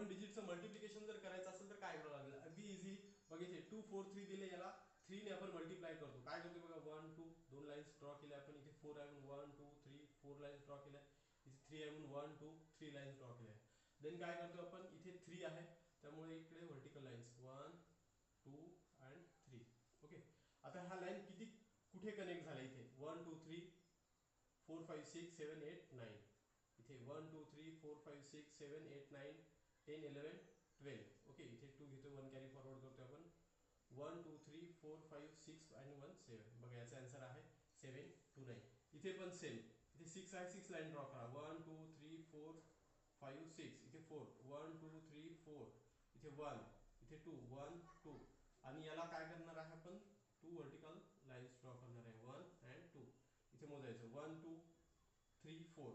One डिजिटचं multiplication जर करायचं असेल तर काय करावं लागेल, अगदी इझी. बघा इथे 2 4 3 दिले, याला 3 ने आपण मल्टिप्लाय करतो. काय करतो बघा, 1 2 दोन लाईन्स ड्रॉ केल्या आपण. इथे 4 आहे म्हणून 1 2 3 4 लाईन्स ड्रॉ केल्या. इथे 3 आहे म्हणून 1 2 3 लाईन्स ड्रॉ केल्या. देन काय करतो आपण, इथे 3 आहे त्यामुळे इकडे व्हर्टिकल लाईन्स 1 2 अँड 3. ओके. आता ह्या लाईन किती कुठे कनेक्ट झाल्या, इथे 1 2 3 4 5 6 7 8 9. इथे 1 2 3 4 5 6 7 8 9 10 11 12. ओके. इथे 2 घेतो, 1 कॅरी फॉरवर्ड करतो आपण. 1 2 3 4 5 6 आणि 1 7. बघा याचा आन्सर आहे 7 2 9. इथे पण सेम, इथे 6 आहे, 6 लाईन ड्रॉ करा. 1 2 3 4 5 6. इथे 4 1 2 3 4. इथे 1, इथे 2 1 2. आणि याला काय करणार आहे आपण, 2 व्हर्टिकल लाईन्स ड्रॉ करणार आहे 1 अँड 2. इथे मोजायचं 1 2 3 4.